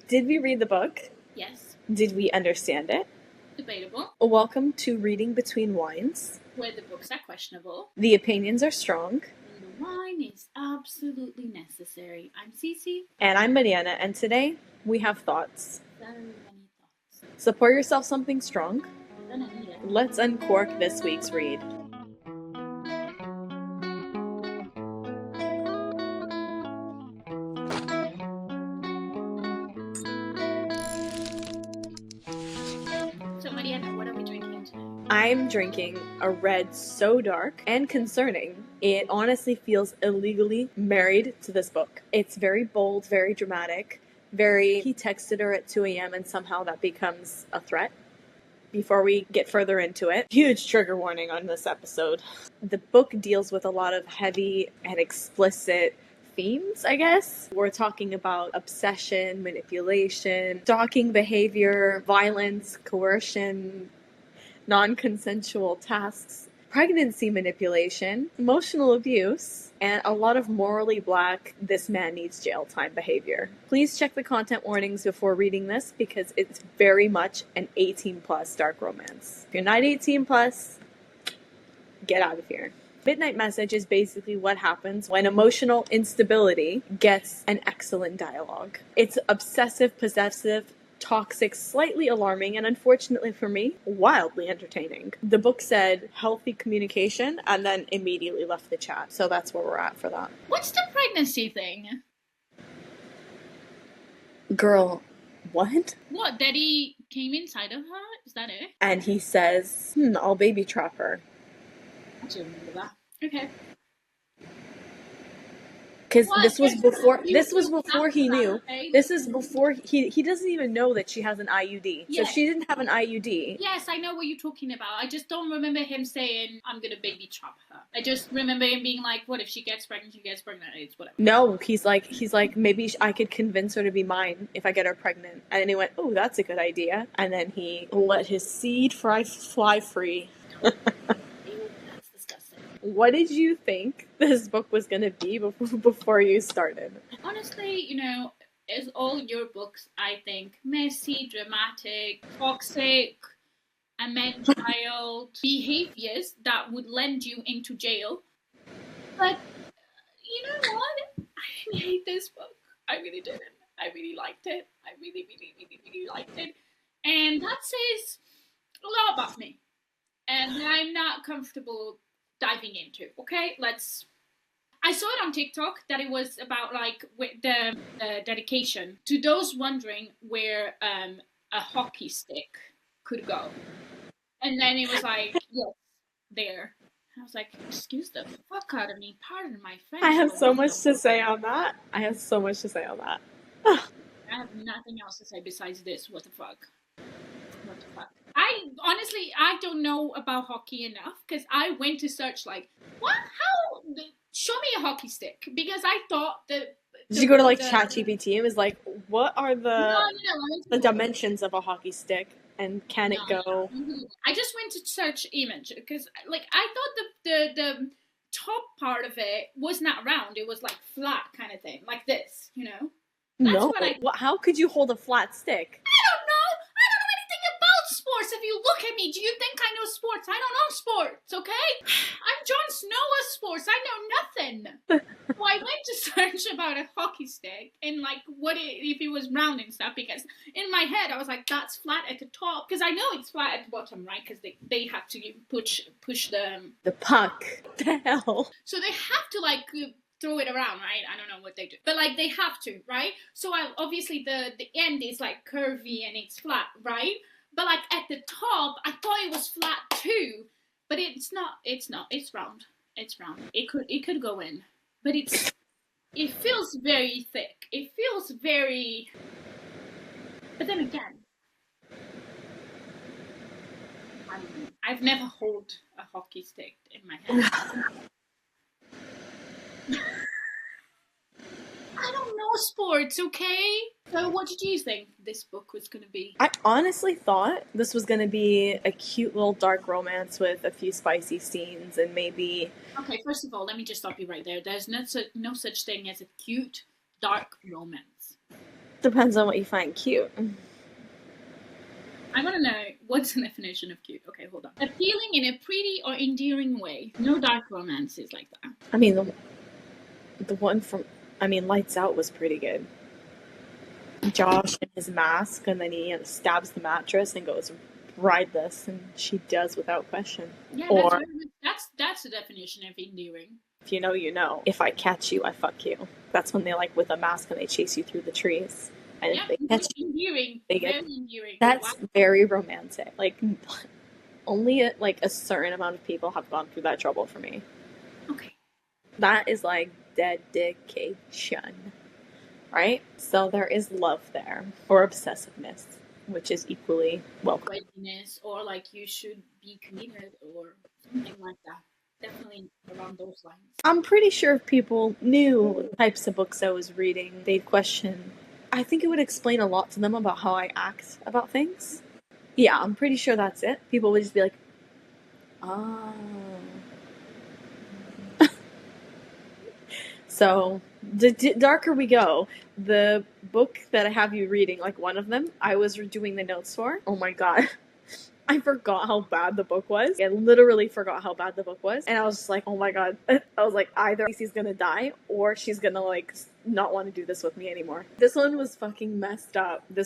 Did we read the book? Yes. Did we understand it? Debatable. Welcome to Reading Between Wines, where the books are questionable. The opinions are strong. And the wine is absolutely necessary. I'm Cece. And I'm Mariana, and today we have thoughts. Very many thoughts. So pour yourself something strong. Gonna need it. Let's uncork this week's read. So Mariana, what are we drinking today? I'm drinking a red so dark and concerning. It honestly feels illegally married to this book. It's very bold, very dramatic, he texted her at 2 a.m. and somehow that becomes a threat. Before we get further into it, huge trigger warning on this episode. The book deals with a lot of heavy and explicit themes, I guess. We're talking about obsession, manipulation, stalking behavior, violence, coercion, non-consensual tasks, pregnancy manipulation, emotional abuse, and a lot of morally black, this man needs jail time behavior. Please check the content warnings before reading this because it's very much an 18 plus dark romance. If you're not 18 plus, get out of here. Midnight Message is basically what happens when emotional instability gets an excellent dialogue. It's obsessive, possessive, toxic, slightly alarming, and unfortunately for me, wildly entertaining. The book said healthy communication and then immediately left the chat. So that's where we're at for that. What's the pregnancy thing? Girl, what? What, Daddy came inside of her? Is that it? And he says, I'll baby trap her. I don't remember that. Okay. Because this was before he knew. This is before he doesn't even know that she has an IUD. Yeah. So she didn't have an IUD. Yes, I know what you're talking about. I just don't remember him saying, I'm gonna baby trap her. I just remember him being like, what if she gets pregnant, it's whatever. No, he's like, maybe I could convince her to be mine if I get her pregnant. And then he went, oh, that's a good idea. And then he let his seed fly free. What did you think this book was going to be before you started? Honestly, as all your books, I think messy, dramatic, toxic, a man-child behaviors that would land you into jail. But you know what? I didn't hate this book. I really didn't. I really liked it. I really, really, really, really liked it. And that says a lot about me. And I'm not comfortable diving into. Okay, I saw it on TikTok that it was about the dedication to those wondering where a hockey stick could go, and then it was like, yes, there. And I was like, excuse the fuck out of me. Pardon my French. I have so much to say on that. I have nothing else to say besides this. What the fuck? I don't know about hockey enough because I went to search show me a hockey stick, because I thought that. Did you go to ChatGPT? It was like, what are the dimensions of a hockey stick and can it go? I just went to search image because I thought the top part of it was not round, it was flat kind of thing, like this, No. How could you hold a flat stick? I don't know anything about sports. If you look at me, do you think I know sports? I don't know sports, okay? I'm Jon Snow of sports. I know nothing. So I went to search about a hockey stick and if it was round and stuff, because in my head I was like, that's flat at the top, because I know it's flat at the bottom, right? Because they have to push the puck. The hell? So they have to throw it around, right? I don't know what they do, but they have to, right? So obviously the end is curvy and it's flat, right? But at the top, I thought it was flat too, but it's not. It's round. It's round. It could go in, but it feels very thick. It feels very. But then again, I've never held a hockey stick in my hand. I don't know sports, okay? So what did you think this book was going to be? I honestly thought this was going to be a cute little dark romance with a few spicy scenes and maybe... Okay, first of all, let me just stop you right there. There's no such thing as a cute dark romance. Depends on what you find cute. I want to know what's the definition of cute. Okay, hold on. Appealing in a pretty or endearing way. No dark romances like that. I mean, the one from, Lights Out was pretty good. Josh in his mask, and then he stabs the mattress and goes, "Ride this," and she does without question. Yeah, Or that's the definition of endearing. if you know, you know. If I catch you, I fuck you. That's when they with a mask and they chase you through the trees. And yeah, if they catch you, endearing. they get. Very endearing. That's very romantic. Only a certain amount of people have gone through that trouble for me. Okay. That is dedication. Right? So there is love there. Or obsessiveness, which is equally welcome. Readiness, or you should be committed, or something like that. Definitely around those lines. I'm pretty sure if people knew the types of books I was reading, they'd question. I think it would explain a lot to them about how I act about things. Yeah, I'm pretty sure that's it. People would just be like, oh. So, the darker we go, the book that I have you reading, one of them, I was doing the notes for. Oh my god. I forgot how bad the book was. I literally forgot how bad the book was. And I was just like, oh my god. I was like, either Casey's gonna die or she's gonna not want to do this with me anymore. This one was fucking messed up. I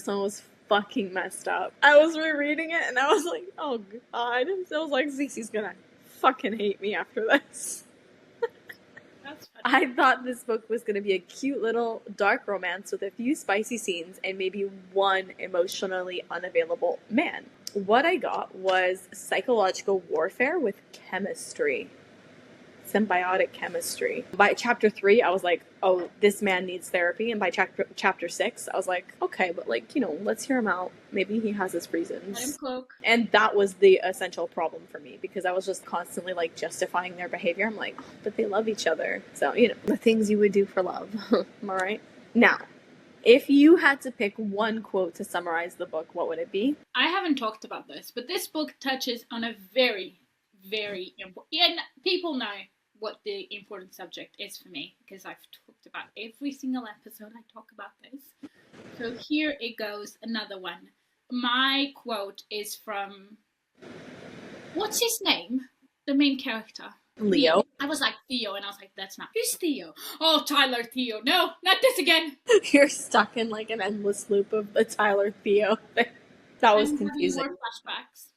was rereading it and I was like, oh god. I was like, Cece's gonna fucking hate me after this. That's funny. I thought this book was going to be a cute little dark romance with a few spicy scenes and maybe one emotionally unavailable man. What I got was psychological warfare with chemistry. Symbiotic chemistry. By chapter 3, I was like, oh, this man needs therapy. And by chapter 6, I was like, okay, but let's hear him out. Maybe he has his reasons. Let him cook. And that was the essential problem for me, because I was just constantly justifying their behavior. I'm like, oh, but they love each other. So, the things you would do for love. Am I right? Now, if you had to pick one quote to summarize the book, what would it be? I haven't talked about this, but this book touches on a very, very important... And people know what the important subject is for me, because I've talked about every single episode I talk about this. So here it goes, another one. My quote is from... What's his name? The main character. Leo. I was like Theo, and I was like, that's not... Who's Theo? Oh, Tyler Theo. No, not this again. You're stuck in an endless loop of the Tyler Theo thing. That was confusing. More flashbacks.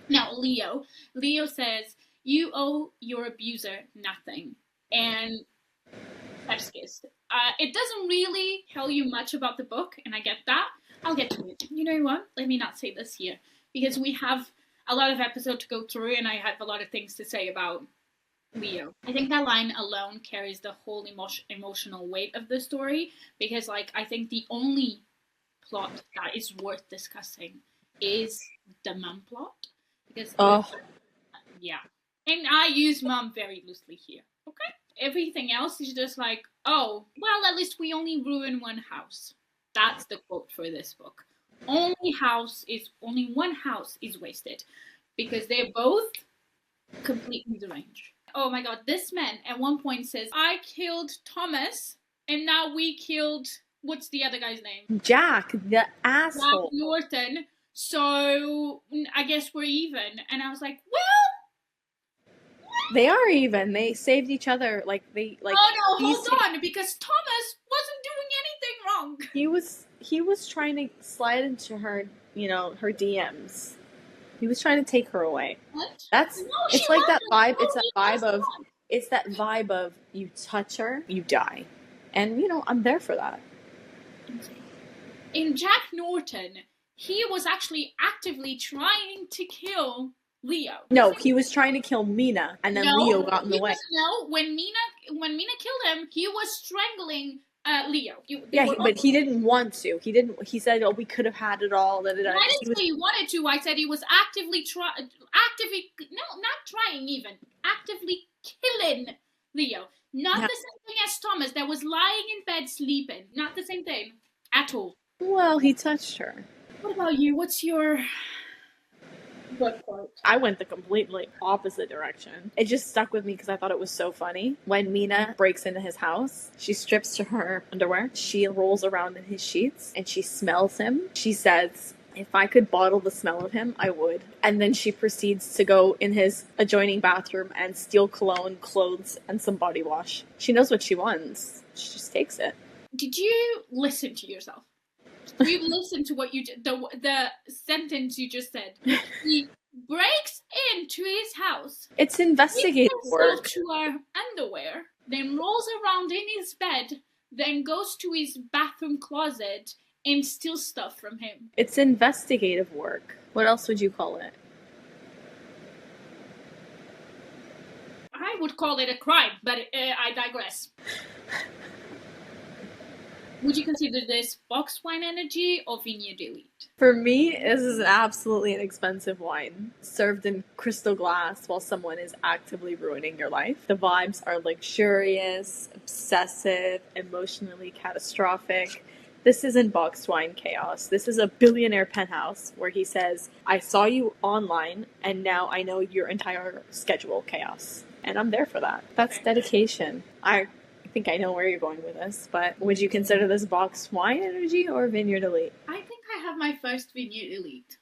Now, Leo. Leo says, you owe your abuser nothing. And that's kissed. It doesn't really tell you much about the book, and I get that. I'll get to it. You know what? Let me not say this here, because we have a lot of episodes to go through, and I have a lot of things to say about Leo. I think that line alone carries the whole emotional weight of the story, because I think the only plot that is worth discussing is the mum plot, because yeah, and I use mum very loosely here. Okay, everything else is just oh well, at least we only ruin one house. That's the quote for this book. Only one house is wasted, because they're both completely deranged. Oh my god, this man at one point says, I killed Thomas, and now we killed, what's the other guy's name? Jack, the asshole. Jack Norton, so I guess we're even. And I was like, well... They are even. They saved each other. Oh no, hold on, because Thomas wasn't doing anything wrong. He was trying to slide into her, her DMs. He was trying to take her away. What? It's like that vibe. It's that vibe of you touch her, you die. And, I'm there for that. In Jack Norton, he was actually actively trying to kill Leo. No, he was trying to kill Mina, and then Leo got in the way. When Mina killed him, he was strangling Leo. But he didn't want to. He said, "Oh, we could have had it all." I didn't say he wanted to. I said he was actively killing Leo. Not the same thing as Thomas that was lying in bed sleeping. Not the same thing at all. Well, he touched her. What about you? What's your What quote? I went the completely opposite direction. It just stuck with me because I thought it was so funny. When Mina breaks into his house, she strips to her underwear, she rolls around in his sheets, and she smells him. She says, if I could bottle the smell of him, I would. And then she proceeds to go in his adjoining bathroom and steal cologne, clothes, and some body wash. She knows what she wants. She just takes it. Did you listen to yourself? You listen to what you the sentence you just said. He breaks into his house. It's investigative work. To our underwear, then rolls around in his bed, then goes to his bathroom closet and steals stuff from him. It's investigative work. What else would you call it? I would call it a crime, but I digress. Would you consider this box wine energy or vineyard elite? For me, this is absolutely an expensive wine, served in crystal glass while someone is actively ruining your life. The vibes are luxurious, obsessive, emotionally catastrophic. This isn't boxed wine chaos. This is a billionaire penthouse where he says, I saw you online and now I know your entire schedule chaos. And I'm there for that. That's dedication. I think I know where you're going with this, but would you consider this boxed wine energy or vineyard elite? I think I have my first vineyard elite.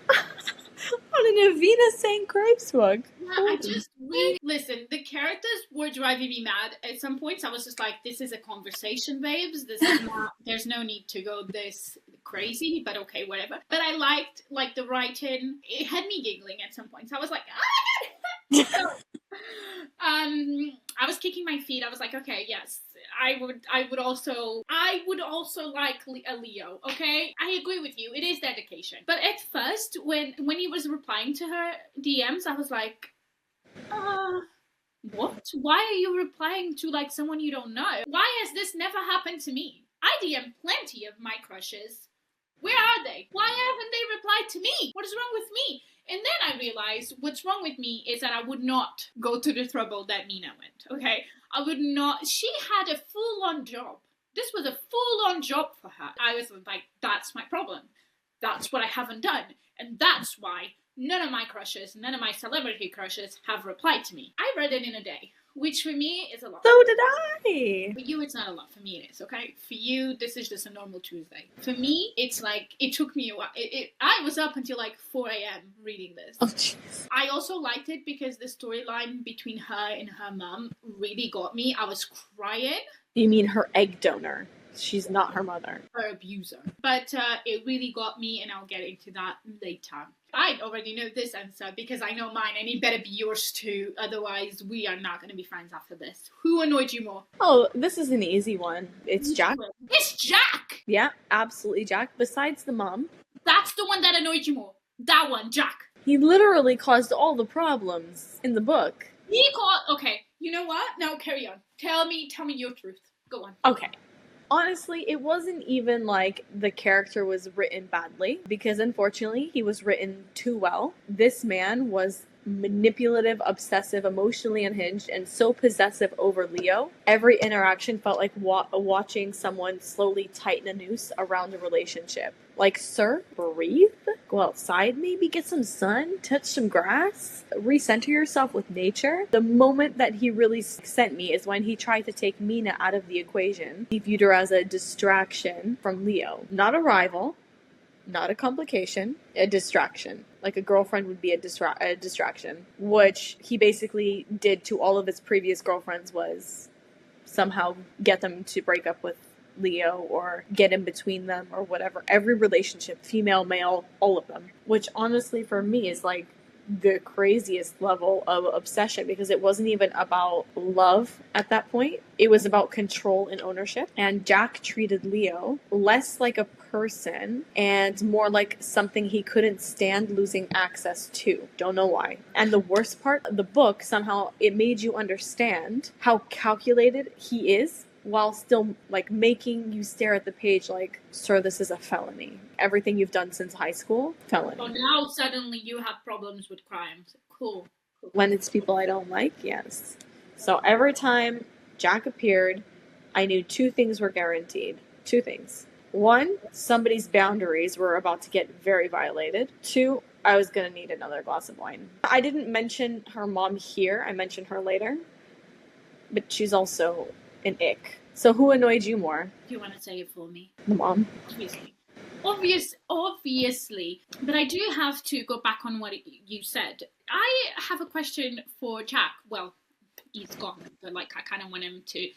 On an Avina St. grapes book. Yeah, I just really listen. The characters were driving me mad. At some points, I was just like, "This is a conversation, babes. This is not. There's no need to go this crazy." But okay, whatever. But I liked the writing. It had me giggling at some points. I was like, "Ah!" So, I was kicking my feet. I was like, "Okay, yes, I would also like a Leo." Okay, I agree with you. It is dedication. But at first, when he was replying to her DMs, I was like, what? Why are you replying to like someone you don't know? Why has this never happened to me? I DM plenty of my crushes. Where are they? Why haven't they replied to me? What is wrong with me? And then I realized what's wrong with me is that I would not go to the trouble that Nina went, okay? I would not. She had a full-on job. This was a full-on job for her. I was like, that's my problem. That's what I haven't done. And that's why none of my crushes, none of my celebrity crushes have replied to me. I read it in a day, which for me is a lot. So did I. For you, it's not a lot. For me, it is, okay? For you, this is just a normal Tuesday. For me, it's like, it took me a while. I was up until like 4 a.m. reading this. Oh, jeez. I also liked it because the storyline between her and her mom really got me. I was crying. You mean her egg donor? She's not her mother. Her abuser. But it really got me, and I'll get into that later. I already know this answer because I know mine, and it better be yours too. Otherwise, we are not going to be friends after this. Who annoyed you more? Oh, this is an easy one. It's Jack. It's Jack! Yeah, absolutely Jack. Besides the mom. That's the one that annoyed you more. That one, Jack. He literally caused all the problems in the book. Okay, you know what? No, carry on. Tell me your truth. Go on. Okay. Honestly, it wasn't even like the character was written badly, because unfortunately he was written too well. This man was manipulative, obsessive, emotionally unhinged, and so possessive over Leo. Every interaction felt like watching someone slowly tighten a noose around a relationship. Like, sir, breathe, go outside maybe, get some sun, touch some grass, recenter yourself with nature. The moment that he really sent me is when he tried to take Mina out of the equation. He viewed her as a distraction from Leo. Not a rival, not a complication, a distraction. Like a girlfriend would be a distraction, which he basically did to all of his previous girlfriends, was somehow get them to break up with Leo or get in between them or whatever. Every relationship, female, male, all of them. Which honestly for me is like the craziest level of obsession, because it wasn't even about love at that point. It was about control and ownership. And Jack treated Leo less like a person and more like something he couldn't stand losing access to. Don't know why. And the worst part of the book, somehow it made you understand how calculated he is, while still like making you stare at the page like, sir, this is a felony. Everything you've done since high school, felony. So now suddenly you have problems with crimes. Cool. When it's people I don't like, yes. So every time Jack appeared, I knew two things were guaranteed. Two things. One, somebody's boundaries were about to get very violated. Two, I was going to need another glass of wine. I didn't mention her mom here. I mentioned her later. But she's also an ick. So who annoyed you more? Do you want to say it for me? The mom. Obviously. But I do have to go back on what you said. I have a question for Jack. Well, he's gone, but like I kind of want him to.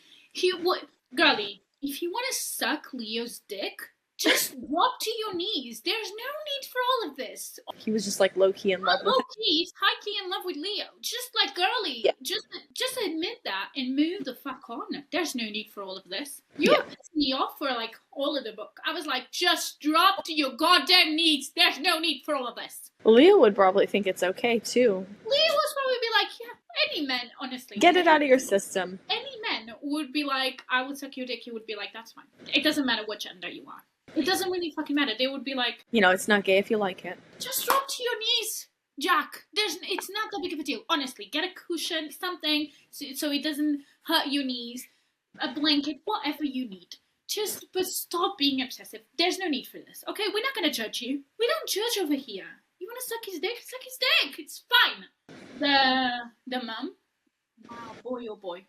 Girlie, if you want to suck Leo's dick, just drop to your knees. There's no need for all of this. He was just like low key in love with him. He's high key in love with Leo. Just like girlie, yeah. just admit that and move the fuck on. There's no need for all of this. You were pissing me off for like all of the book. I was like, just drop to your goddamn knees. There's no need for all of this. Leo would probably think it's okay too. Leo would probably be like, yeah, any man, honestly. Get it out of your system. Any man would be like, I would suck your dick. He would be like, that's fine. It doesn't matter what gender you are. It doesn't really fucking matter. They would be like, it's not gay if you like it. Just drop to your knees, Jack. It's not that big of a deal. Honestly, get a cushion, something, so it doesn't hurt your knees, a blanket, whatever you need. But stop being obsessive. There's no need for this, okay? We're not gonna judge you. We don't judge over here. You wanna suck his dick? Suck his dick. It's fine. The mom. Wow, boy, oh boy.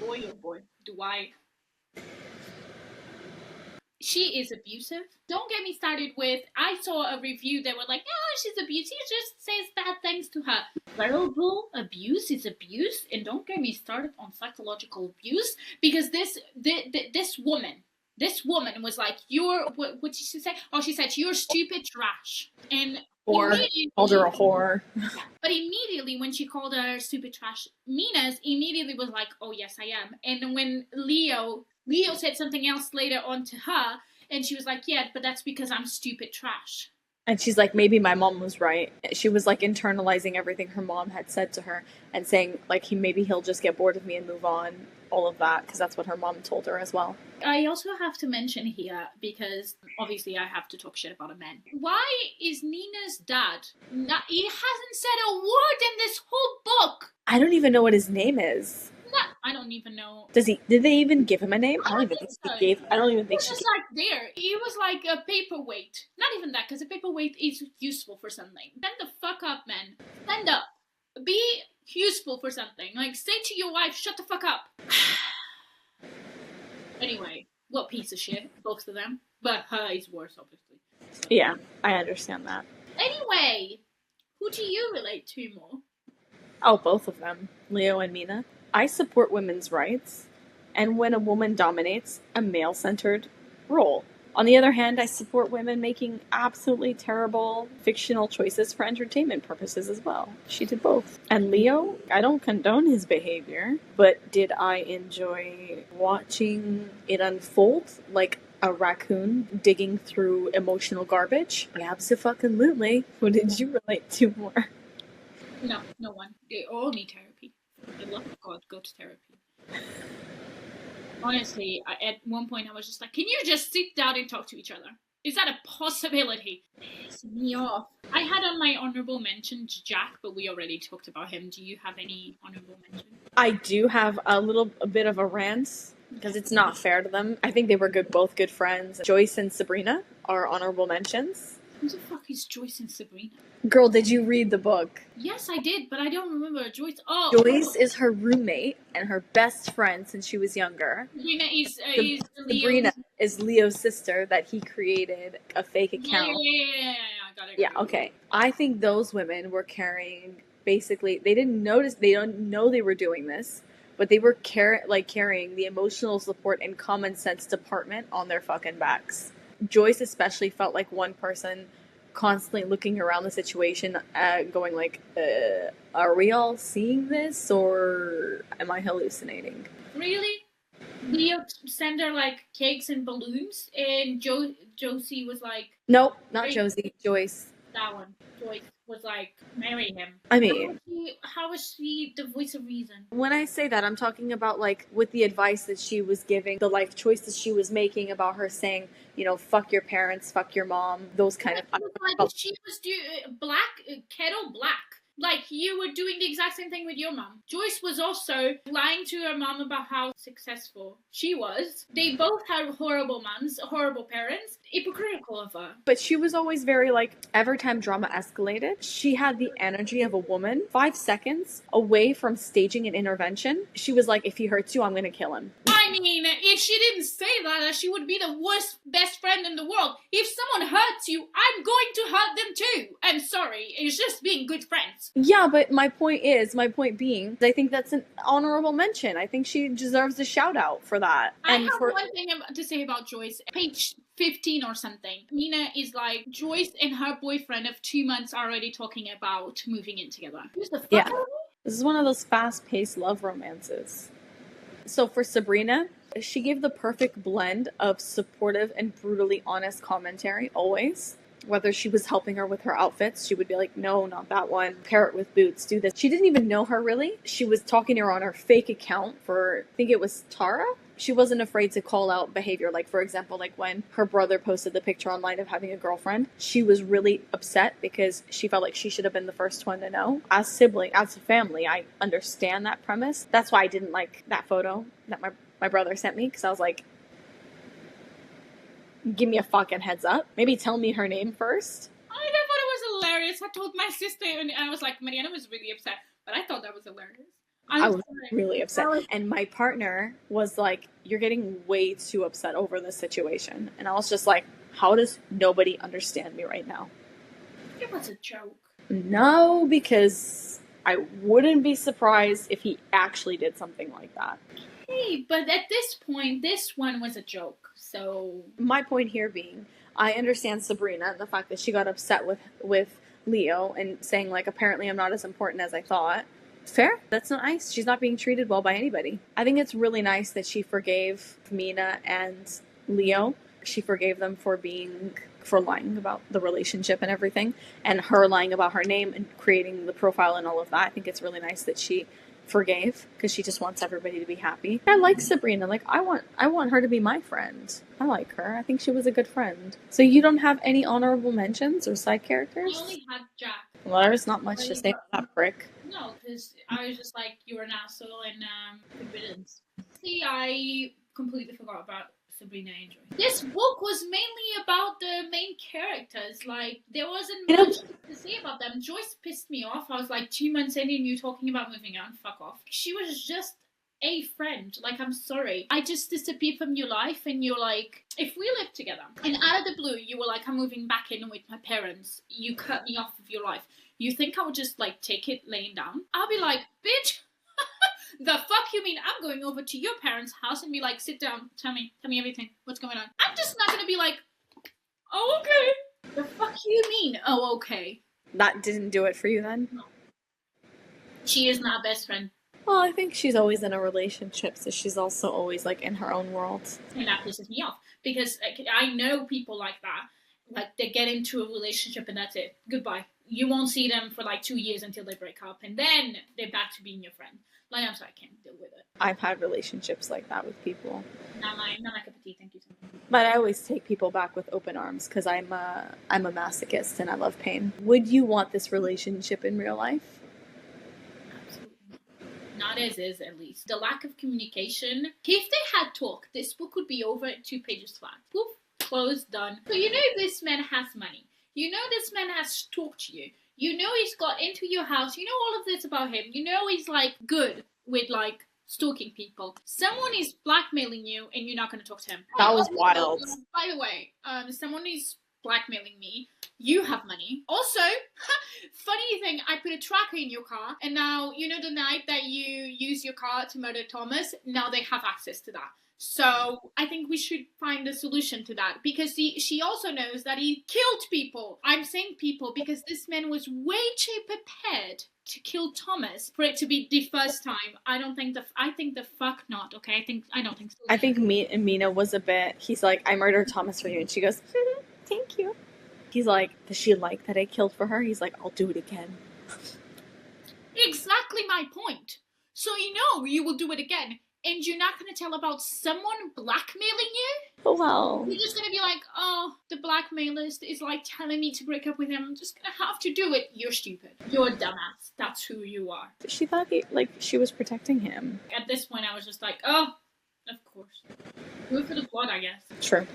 Boy, oh boy. She is abusive. Don't get me started with, I saw a review that were like, oh, she's abusive. She just says bad things to her. Verbal abuse is abuse. And don't get me started on psychological abuse. Because this woman was like, what did she say? Oh, she said, you're stupid trash. And or called her a whore. But immediately when she called her stupid trash, Mina's immediately was like, oh, yes, I am. And when Leo said something else later on to her, and she was like, yeah, but that's because I'm stupid trash. And she's like, maybe my mom was right. She was like internalizing everything her mom had said to her and saying like, maybe he'll just get bored of me and move on. All of that, because that's what her mom told her as well. I also have to mention here, because obviously I have to talk shit about a man. Why is Nina's dad he hasn't said a word in this whole book? I don't even know what his name is. I don't even know. Did they even give him a name? I don't even think she gave. I don't even think she. He was just like there. He was like a paperweight. Not even that, because a paperweight is useful for something. Stand the fuck up, man. Stand up. Be useful for something. Like, say to your wife, shut the fuck up. Anyway, what piece of shit, both of them. But her is worse, obviously. Yeah, I understand that. Anyway, who do you relate to more? Oh, both of them. Leo and Mina. I support women's rights, and when a woman dominates a male-centered role. On the other hand, I support women making absolutely terrible fictional choices for entertainment purposes as well. She did both. And Leo, I don't condone his behavior, but did I enjoy watching it unfold like a raccoon digging through emotional garbage? Absolutely. Who did you relate to more? No one. They all need therapy. For the love of God, go to therapy. Honestly, at one point I was just like, can you just sit down and talk to each other? Is that a possibility? Piss me off. I had on my honorable mention Jack, but we already talked about him. Do you have any honorable mention? I do have a bit of a rant, because it's not fair to them. I think they were both good friends. Joyce and Sabrina are honorable mentions. Who the fuck is Joyce and Sabrina? Girl, did you read the book? Yes, I did, but I don't remember Joyce. Oh, Joyce is her roommate and her best friend since she was younger. Sabrina Sabrina is Leo's sister that he created a fake account. Yeah, I got it. Yeah, okay. I think those women were carrying, basically, they don't know they were doing this, but they were carrying the emotional support and common sense department on their fucking backs. Joyce especially felt like one person constantly looking around the situation, going like, are we all seeing this, or am I hallucinating? Really? Leo sent her like cakes and balloons, and Josie was like, nope, not Josie, Joyce. That one. Joyce was like, marry him. I mean, how is she the voice of reason? When I say that, I'm talking about like with the advice that she was giving, the life choices she was making, about her saying, fuck your parents, fuck your mom, those kind of. She was black, kettle black. Like, you were doing the exact same thing with your mum. Joyce was also lying to her mum about how successful she was. They both had horrible mums, horrible parents. Hypocritical of her. But she was always very like, every time drama escalated, she had the energy of a woman. 5 seconds away from staging an intervention, she was like, if he hurts you, I'm gonna kill him. I mean, if she didn't say that, she would be the worst best friend in the world. If someone hurts you, I'm going to hurt them too. I'm sorry, it's just being good friends. Yeah, but my point being, I think that's an honorable mention. I think she deserves a shout out for that. I have one thing to say about Joyce. Page 15 or something. Mina is like, Joyce and her boyfriend of 2 months are already talking about moving in together. Who's the fuck? Yeah. This is one of those fast-paced love romances. So for Sabrina, she gave the perfect blend of supportive and brutally honest commentary, always. Whether she was helping her with her outfits, she would be like, no, not that one. Pair it with boots, do this. She didn't even know her really. She was talking to her on her fake account for, I think it was Tara. She wasn't afraid to call out behavior. Like, for example, like when her brother posted the picture online of having a girlfriend, she was really upset because she felt like she should have been the first one to know. As sibling, as a family, I understand that premise. That's why I didn't like that photo that my brother sent me, because I was like, give me a fucking heads up. Maybe tell me her name first. I thought it was hilarious. I told my sister, and I was like, Mariana was really upset, but I thought that was hilarious. I was really upset. And my partner was like, you're getting way too upset over this situation. And I was just like, how does nobody understand me right now? It was a joke. No, because I wouldn't be surprised if he actually did something like that. Hey, but at this point, this one was a joke, so... My point here being, I understand Sabrina and the fact that she got upset with Leo and saying, like, apparently I'm not as important as I thought. Fair. That's not nice. She's not being treated well by anybody. I think it's really nice that she forgave Mina and Leo. She forgave them for lying about the relationship and everything, and her lying about her name and creating the profile and all of that. I think it's really nice that she forgave, because she just wants everybody to be happy. I like Sabrina. Like, I want her to be my friend. I like her. I think she was a good friend. So you don't have any honorable mentions or side characters? I only had Jack. Well, there's not much to say about that prick. No, because I was just like, you were an asshole and good riddance. See, I completely forgot about Sabrina and Joyce. This book was mainly about the main characters. Like, there wasn't much to say about them. Joyce pissed me off. I was like, 2 months in and you talking about moving on. Fuck off. She was just a friend. Like, I'm sorry. I just disappeared from your life and you're like, if we lived together and out of the blue you were like, I'm moving back in with my parents, you cut me off of your life, you think I would just like take it laying down? I'll be like, bitch, the fuck you mean? I'm going over to your parents' house and be like, sit down, tell me everything, what's going on. I'm just not gonna be like, oh, okay. The fuck you mean, oh, okay? That didn't do it for you then? No. She is not best friend. Well, I think she's always in a relationship, so she's also always like in her own world. And that pisses me off, because like, I know people like that. Like, they get into a relationship and that's it. Goodbye. You won't see them for like 2 years until they break up, and then they're back to being your friend. Like, I'm sorry, I can't deal with it. I've had relationships like that with people. Not my cup of tea, thank you so much. But I always take people back with open arms, because I'm a masochist and I love pain. Would you want this relationship in real life? Absolutely not as is, at least. The lack of communication. If they had talk, this book would be over at 2 pages flat. Poof, closed, done. So you know this man has money. You know this man has talked to you. You know he's got into your house. You know all of this about him. You know he's like good with like stalking people. Someone is blackmailing you and you're not going to talk to him. That was wild. By the way, someone is blackmailing me. You have money. Also, funny thing, I put a tracker in your car, and now, you know the night that you use your car to murder Thomas, now they have access to that. So I think we should find a solution to that, because she also knows that he killed people. I'm saying people because this man was way too prepared to kill Thomas for it to be the first time. I think the fuck not. Okay, I don't think so. I think Mina was a bit. He's like, I murdered Thomas for you, and she goes, thank you. He's like, does she like that I killed for her? He's like, I'll do it again. Exactly my point. So you know you will do it again. and you're not going to tell about someone blackmailing you? Well, You're just going to be like, oh, the blackmailer is like telling me to break up with him. I'm just going to have to do it. You're stupid. You're a dumbass. That's who you are. she thought she was protecting him. At this point, I was just like, oh, of course. Do it for the plot, I guess. Sure.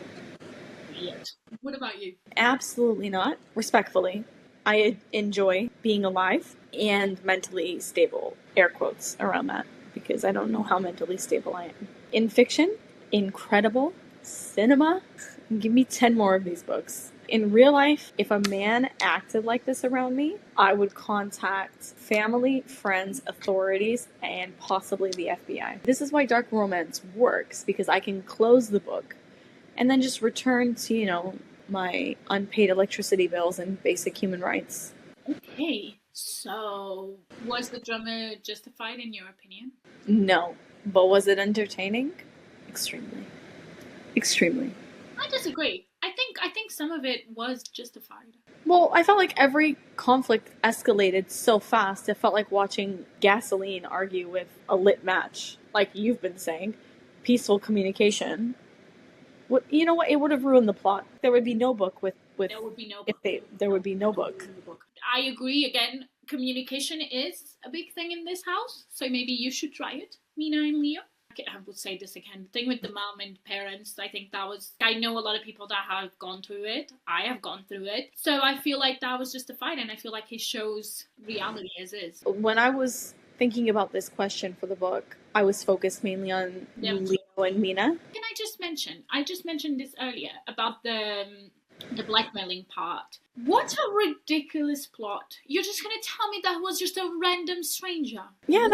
Weird. What about you? Absolutely not. Respectfully, I enjoy being alive and mentally stable. Air quotes around that, because I don't know how mentally stable I am. In fiction, incredible. Cinema, give me 10 more of these books. In real life, if a man acted like this around me, I would contact family, friends, authorities, and possibly the FBI. This is why dark romance works, because I can close the book and then just return to, my unpaid electricity bills and basic human rights. Okay, so was the drama justified in your opinion? No, but was it entertaining? Extremely. Extremely. I disagree. I think some of it was justified. Well, I felt like every conflict escalated so fast, it felt like watching gasoline argue with a lit match. Like you've been saying, peaceful communication. You know what? It would have ruined the plot. There would be no book with There would be no book. There would be no book. I agree. Again, communication is a big thing in this house, so maybe you should try it, Mina and Leo. I would say this again. The thing with the mom and parents, I think that was... I know a lot of people that have gone through it. I have gone through it. So I feel like that was justified, and I feel like it shows reality as is. When I was thinking about this question for the book, I was focused mainly on Leo and Mina. Can I just mention? I just mentioned this earlier about the blackmailing part. What a ridiculous plot. You're just going to tell me that was just a random stranger? Yeah,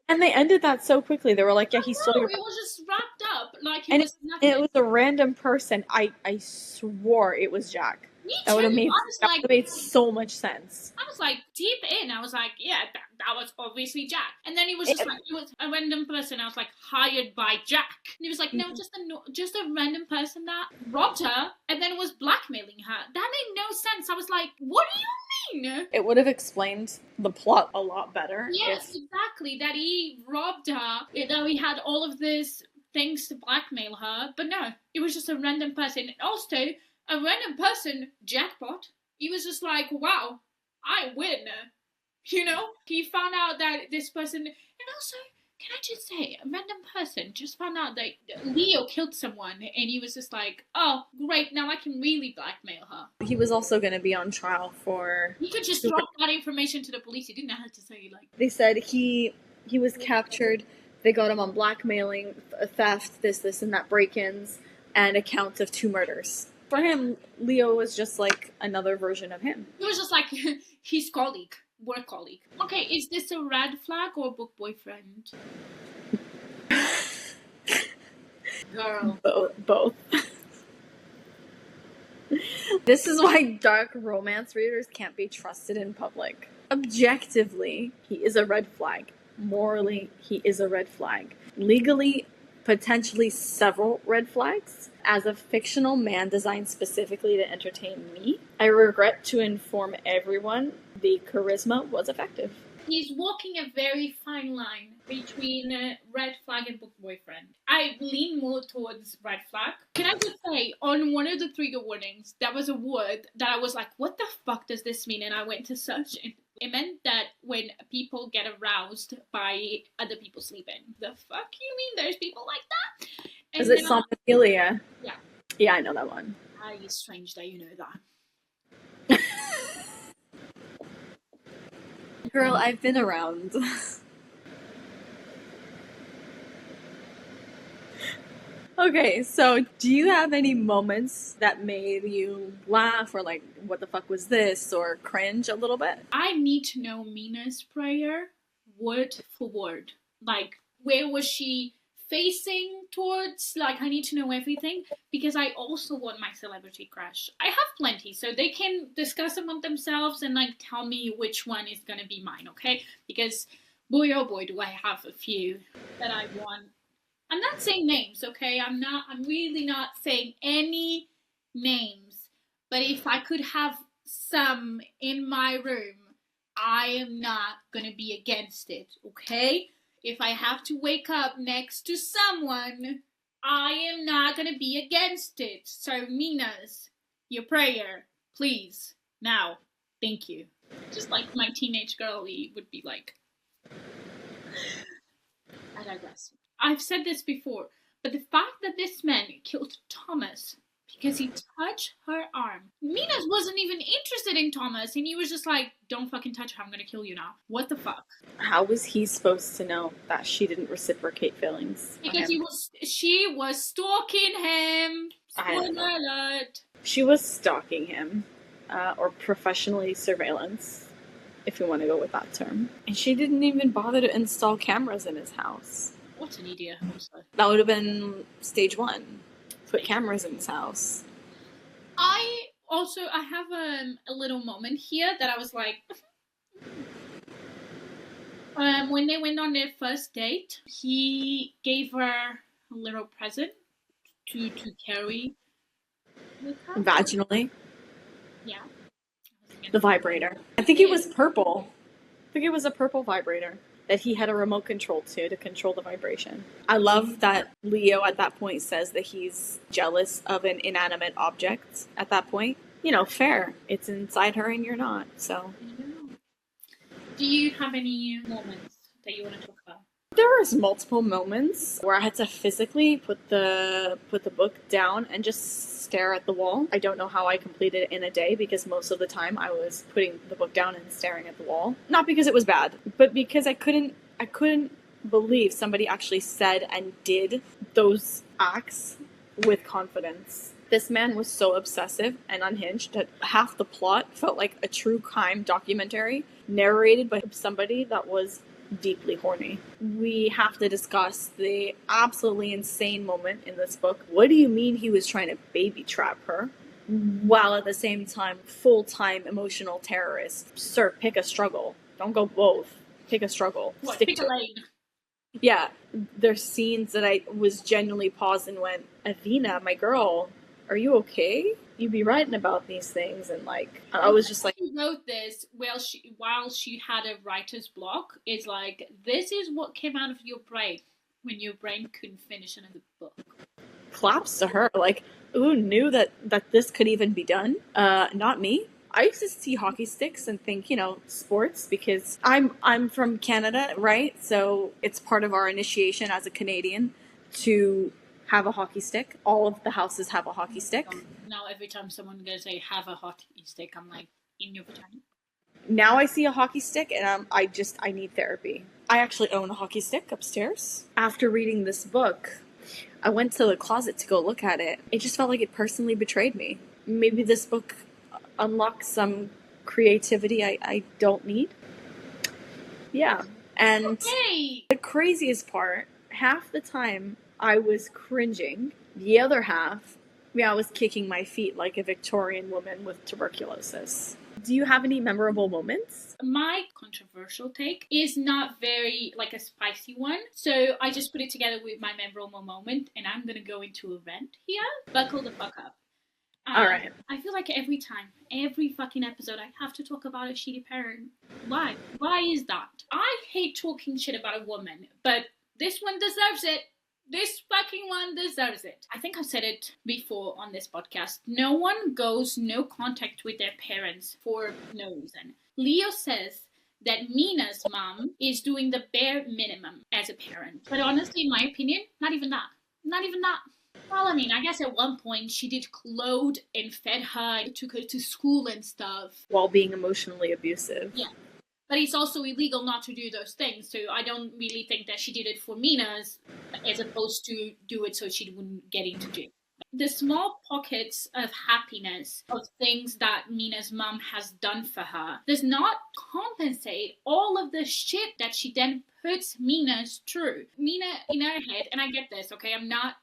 and they ended that so quickly. They were like, yeah, he stole your... It was just wrapped up like and was nothing. It was a random person. I swore it was Jack. Me too. That would have made so much sense. I was like, deep in, I was like, yeah, that was obviously Jack. And then he was just like, it was a random person. I was like, hired by Jack. And he was like, no, just a random person that robbed her and then was blackmailing her. That made no sense. I was like, what do you mean? It would have explained the plot a lot better. Yes, exactly. That he robbed her. He had all of these things to blackmail her. But no, it was just a random person. And also, a random person, jackpot. He was just like, wow, I win. He found out that this person, and also, can I just say, a random person just found out that Leo killed someone, and he was just like, oh, great, now I can really blackmail her. He was also going to be on trial for... He could just drop that information to the police. He didn't have to say, like... They said he was captured, they got him on blackmailing, theft, this and that, break-ins, and accounts of 2 murders. For him, Leo was just like another version of him. He was just like his colleague, work colleague. Okay, is this a red flag or a book boyfriend? Girl. Both. This is why dark romance readers can't be trusted in public. Objectively, he is a red flag. Morally, he is a red flag. Legally, potentially several red flags. As a fictional man designed specifically to entertain me, I regret to inform everyone the charisma was effective. He's walking a very fine line between red flag and book boyfriend. I lean more towards red flag. Can I just say, on one of the trigger warnings, there was a word that I was like, what the fuck does this mean? And I went to search it. It meant that when people get aroused by other people sleeping. The fuck you mean there's people like that? And is it somnophilia? Yeah. Yeah, I know that one. It's strange that you know that. Girl, I've been around. Okay, so do you have any moments that made you laugh or like, what the fuck was this, or cringe a little bit? I need to know Mina's prayer word for word. Like, where was she facing towards? Like, I need to know everything because I also want my celebrity crush. I have plenty, so they can discuss among themselves and like tell me which one is gonna be mine, okay? Because boy oh boy do I have a few that I want. I'm not saying names, okay? I'm really not saying any names. But if I could have in my room, I am not gonna be against it, okay? If I have to wake up next to someone, I am not gonna be against it. So, Minas, your prayer, please. Now. Thank you. Just like my teenage girlie would be like. I digress. I've said this before, but the fact that this man killed Thomas because he touched her arm. Minas wasn't even interested in Thomas, and he was just like, don't fucking touch her, I'm gonna kill you now. What the fuck? How was he supposed to know that she didn't reciprocate feelings? Because she was stalking him. Spoiler alert. She was stalking him, or professionally surveillance, if you want to go with that term. And she didn't even bother to install cameras in his house. What an idiot. That would have been stage one. Put cameras in his house. I have a little moment here that I was like... when they went on their first date, he gave her a little present to carry with her. Vaginally? Yeah. The vibrator. I think it was purple. I think it was a purple vibrator that he had a remote control to control the vibration. I love that Leo at that point says that he's jealous of an inanimate object at that point. You know, fair. It's inside her and you're not, so. Do you have any moments that you want to talk about? There was multiple moments where I had to physically put the book down and just stare at the wall. I don't know how I completed it in a day because most of the time I was putting the book down and staring at the wall. Not because it was bad, but because I couldn't believe somebody actually said and did those acts with confidence. This man was so obsessive and unhinged that half the plot felt like a true crime documentary narrated by somebody that was deeply horny. We have to discuss the absolutely insane moment in this book. What do you mean he was trying to baby trap her? While at the same time, full-time emotional terrorist. Sir, pick a struggle. Don't go both. Pick a struggle. Pick a lane. Yeah, there's scenes that I was genuinely paused and went, Avina, my girl, are you okay? You be writing about these things, and like I was just like, she wrote this while she had a writer's block. It's like, this is what came out of your brain when your brain couldn't finish another book. Claps to her. Like, who knew that this could even be done? Not me. I used to see hockey sticks and think, sports, because I'm from Canada, right? So it's part of our initiation as a Canadian to have a hockey stick. All of the houses have a hockey stick. Now every time someone goes say have a hockey stick, I'm like, in your vagina. Now I see a hockey stick and I need therapy. I actually own a hockey stick upstairs. After reading this book, I went to the closet to go look at it. It just felt like it personally betrayed me. Maybe this book unlocks some creativity I don't need. Yeah. And the craziest part, half the time I was cringing. The other half, I was kicking my feet like a Victorian woman with tuberculosis. Do you have any memorable moments? My controversial take is not very like a spicy one, so I just put it together with my memorable moment, and I'm gonna go into a rant here. Buckle the fuck up. All right. I feel like every fucking episode, I have to talk about a shitty parent. Why? Why is that? I hate talking shit about a woman, but this one deserves it. This fucking one deserves it. I think I've said it before on this podcast. No one goes no contact with their parents for no reason. Leo says that Mina's mom is doing the bare minimum as a parent. But honestly, in my opinion, not even that. Not even that. Well, I mean, I guess at one point she did clothe and fed her, took her to school and stuff. While being emotionally abusive. Yeah. But it's also illegal not to do those things, so I don't really think that she did it for Mina's as opposed to do it so she wouldn't get into jail. The small pockets of happiness of things that Mina's mom has done for her does not compensate all of the shit that she then puts Mina's through. Mina, in her head, and I get this, okay, I'm not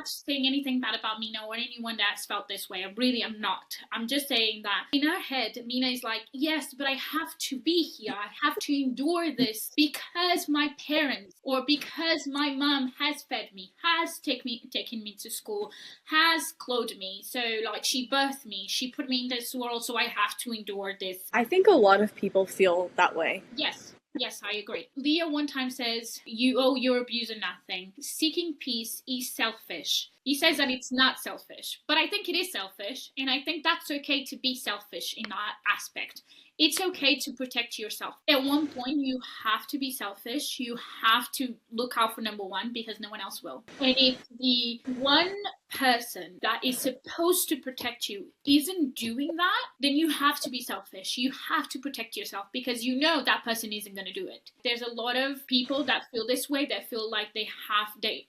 saying anything bad about Mina or anyone that's felt this way. I really am not. I'm just saying that in her head, Mina is like, yes, but I have to be here. I have to endure this because my parents or because my mom has fed me, has taken me to school, has clothed me. So, like, she birthed me. She put me in this world, so I have to endure this. I think a lot of people feel that way. Yes. Yes, I agree. Leo one time says, you owe your abuser nothing. Seeking peace is selfish. He says that it's not selfish, but I think it is selfish, and I think that's okay to be selfish in that aspect. It's okay to protect yourself. At one point, you have to be selfish. You have to look out for number one because no one else will. And if the one person that is supposed to protect you isn't doing that, then you have to be selfish. You have to protect yourself because you know that person isn't going to do it. There's a lot of people that feel this way, that feel like they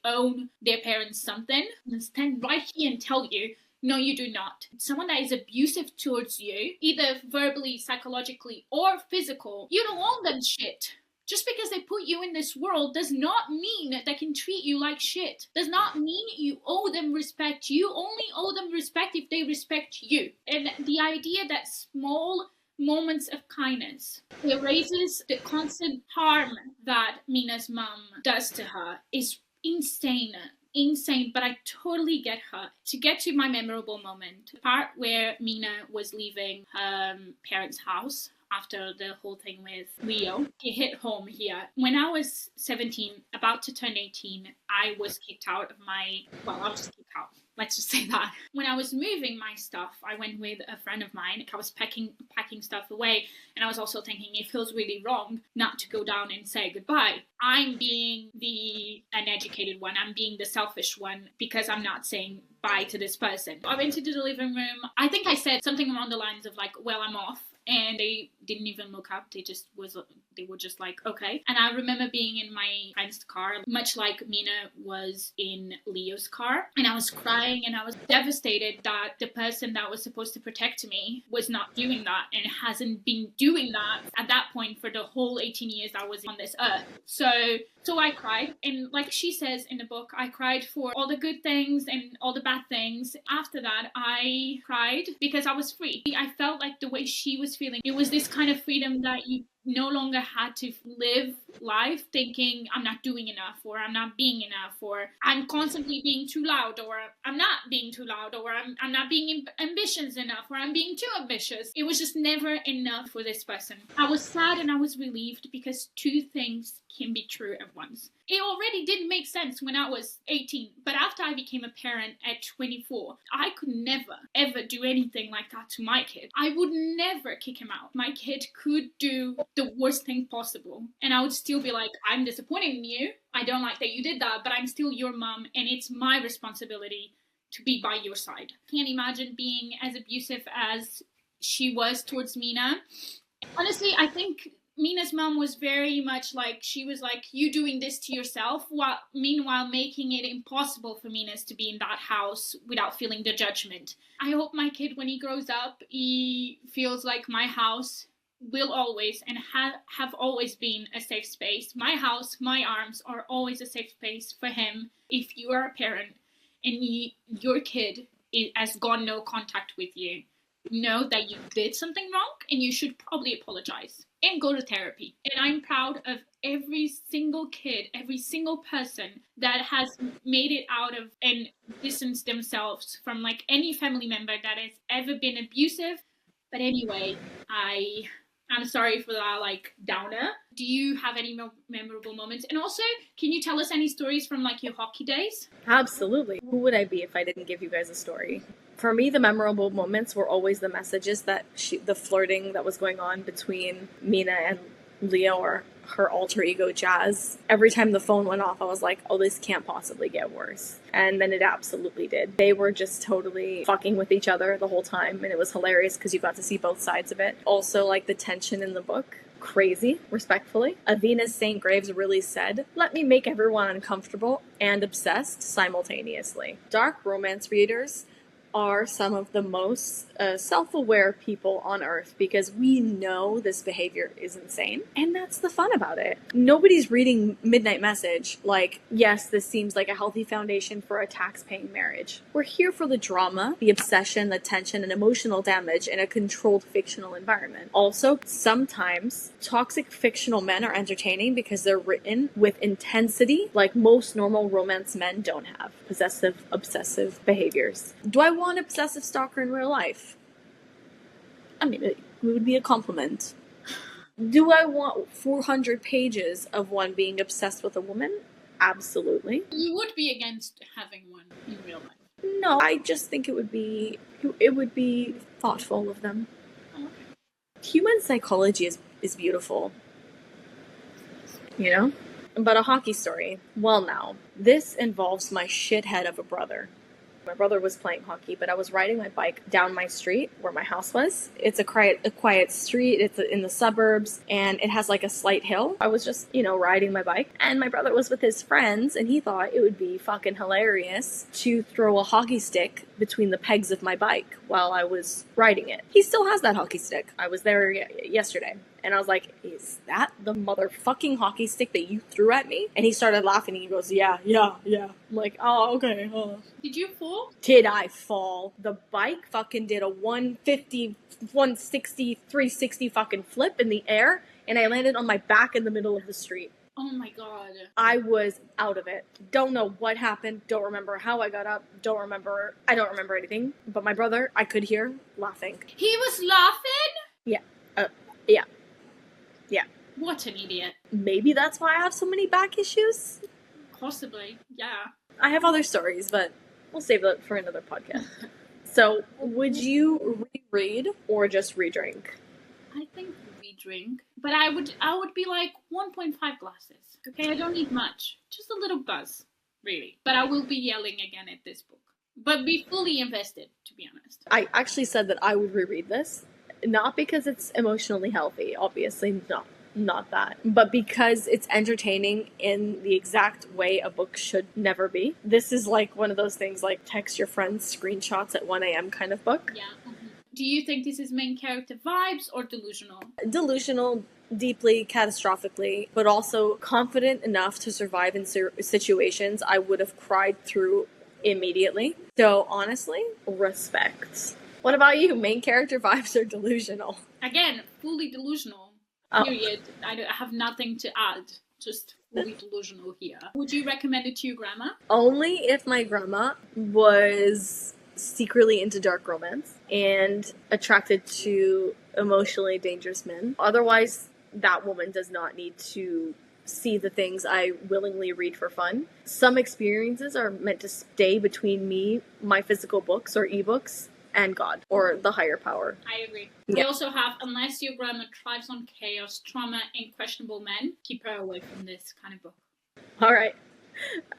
own their parents something, and stand right here and tell you, no, you do not. Someone that is abusive towards you, either verbally, psychologically, or physical, you don't own them shit. Just because they put you in this world does not mean they can treat you like shit. Does not mean you owe them respect. You only owe them respect if they respect you. And the idea that small moments of kindness erases the constant harm that Mina's mom does to her is insane, but I totally get her. To get to my memorable moment, the part where Mina was leaving her parents' house after the whole thing with Leo, it hit home here. When I was 17, about to turn 18, I was kicked out of I was just kicked out. Let's just say that. When I was moving my stuff, I went with a friend of mine. I was packing stuff away, and I was also thinking it feels really wrong not to go down and say goodbye. I'm being the uneducated one. I'm being the selfish one because I'm not saying bye to this person. I went into the living room. I think I said something along the lines of like, well, I'm off. And they didn't even look up. They were just like, okay. And I remember being in my friend's car, much like Mina was in Leo's car. And I was crying and I was devastated that the person that was supposed to protect me was not doing that and hasn't been doing that at that point for the whole 18 years I was on this earth. So I cried. And like she says in the book, I cried for all the good things and all the bad things. After that, I cried because I was free. I felt like the way she was feeling, it was this kind of freedom that you no longer had to live life thinking I'm not doing enough, or I'm not being enough, or I'm constantly being too loud, or I'm not being too loud, or I'm not being ambitious enough, or I'm being too ambitious. It was just never enough for this person. I was sad and I was relieved because two things can be true at once. It already didn't make sense when I was 18, but after I became a parent at 24, I could never, ever do anything like that to my kid. I would never kick him out. My kid could do the worst thing possible, and I would still be like, I'm disappointed in you. I don't like that you did that, but I'm still your mom, and it's my responsibility to be by your side. Can't imagine being as abusive as she was towards Mina. Honestly, I think Mina's mom was very much like, she was like, you doing this to yourself, while meanwhile making it impossible for Mina's to be in that house without feeling the judgment. I hope my kid, when he grows up, he feels like my house will always and have always been a safe space. My house, my arms are always a safe space for him. If you are a parent and your kid has gone no contact with you, know that you did something wrong and you should probably apologize and go to therapy. And I'm proud of every single kid, every single person that has made it out of and distanced themselves from like any family member that has ever been abusive. But anyway, I'm sorry for that, like, downer. Do you have any memorable moments? And also, can you tell us any stories from, like, your hockey days? Absolutely. Who would I be if I didn't give you guys a story? For me, the memorable moments were always the messages that the flirting that was going on between Mina and Leo, or her alter ego Jazz. Every time the phone went off, I was like, oh, this can't possibly get worse. And then it absolutely did. They were just totally fucking with each other the whole time, and it was hilarious because you got to see both sides of it. Also, like, the tension in the book, crazy, respectfully. Avina St. Graves really said, let me make everyone uncomfortable and obsessed simultaneously. Dark romance readers are some of the most self-aware people on earth because we know this behavior is insane, and that's the fun about it. Nobody's reading Midnight Message like, yes, this seems like a healthy foundation for a tax-paying marriage. We're here for the drama, the obsession, the tension, and emotional damage in a controlled fictional environment. Also, sometimes toxic fictional men are entertaining because they're written with intensity like most normal romance men don't have. Possessive, obsessive behaviors. Do I want an obsessive stalker in real life? I mean, it would be a compliment. Do I want 400 pages of one being obsessed with a woman? Absolutely. You would be against having one in real life. No, I just think it would be thoughtful of them. Okay. Human psychology is beautiful. You know? But a hockey story. Well, now, this involves my shithead of a brother. My brother was playing hockey, but I was riding my bike down my street where my house was. It's a quiet street. It's in the suburbs, and it has like a slight hill. I was just, riding my bike, and my brother was with his friends, and he thought it would be fucking hilarious to throw a hockey stick between the pegs of my bike while I was riding it. He still has that hockey stick. I was there yesterday. And I was like, is that the motherfucking hockey stick that you threw at me? And he started laughing and he goes, yeah. I'm like, oh, okay. Did you fall? Did I fall? The bike fucking did a 150, 160, 360 fucking flip in the air. And I landed on my back in the middle of the street. Oh my god. I was out of it. Don't know what happened. Don't remember how I got up. I don't remember anything. But my brother, I could hear laughing. He was laughing? Yeah. Yeah. What an idiot. Maybe that's why I have so many back issues. Possibly, yeah. I have other stories, but we'll save that for another podcast. So, would you reread or just re-drink? I think re-drink, but I would be like 1.5 glasses. Okay, I don't need much. Just a little buzz, really. But I will be yelling again at this book. But be fully invested, to be honest. I actually said that I would reread this. Not because it's emotionally healthy, obviously not that, but because it's entertaining in the exact way a book should never be. This is like one of those things like text your friends screenshots at 1 a.m. kind of book. Yeah. Mm-hmm. Do you think this is main character vibes or delusional? Delusional, deeply, catastrophically, but also confident enough to survive in situations I would have cried through immediately. So honestly, respect. What about you? Main character vibes or delusional? Again, fully delusional. Period. I have nothing to add. Just fully delusional here. Would you recommend it to your grandma? Only if my grandma was secretly into dark romance and attracted to emotionally dangerous men. Otherwise, that woman does not need to see the things I willingly read for fun. Some experiences are meant to stay between me, my physical books or ebooks, and God, or the higher power. I agree. Yeah. We also have, unless your grandma thrives on chaos, trauma, and questionable men, keep her away from this kind of book. All right.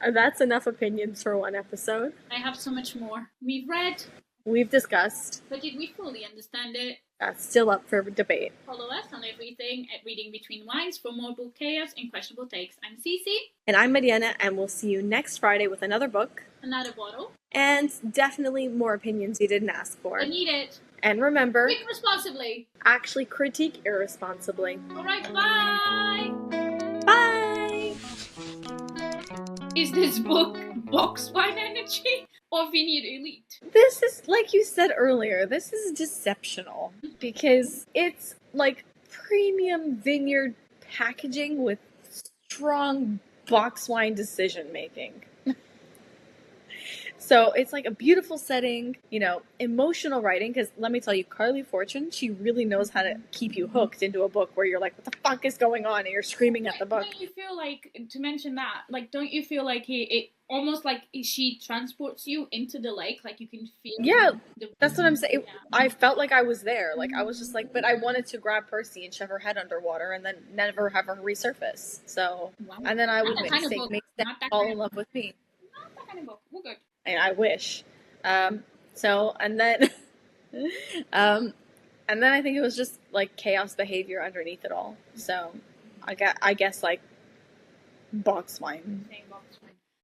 That's enough opinions for one episode. I have so much more. We've read. We've discussed. But did we fully understand it? That's still up for debate. Follow us on everything at Reading Between Wines for more book chaos and questionable takes. I'm Cece. And I'm Mariana, and we'll see you next Friday with another book. Another bottle. And definitely more opinions you didn't ask for. I need it. And remember, drink responsibly. Actually critique irresponsibly. Alright, bye! Bye! Is this book box wine energy or vineyard elite? This is, like you said earlier, this is deceptional. Because it's like premium vineyard packaging with strong box wine decision making. So it's like a beautiful setting, emotional writing, because let me tell you, Carly Fortune, she really knows how to keep you hooked into a book where you're like, what the fuck is going on? And you're screaming at the book. Don't you feel like, to mention that, don't you feel like it almost like she transports you into the lake, like you can feel... Yeah, that's what I'm saying. Yeah. I felt like I was there. Like, I was just like, but I wanted to grab Percy and shove her head underwater and then never have her resurface. So, wow. And then I would make them fall in love with me. Not that kind of book. We're good. And I wish. And then I think it was just like chaos behavior underneath it all. So I guess like box wine. Same box wine.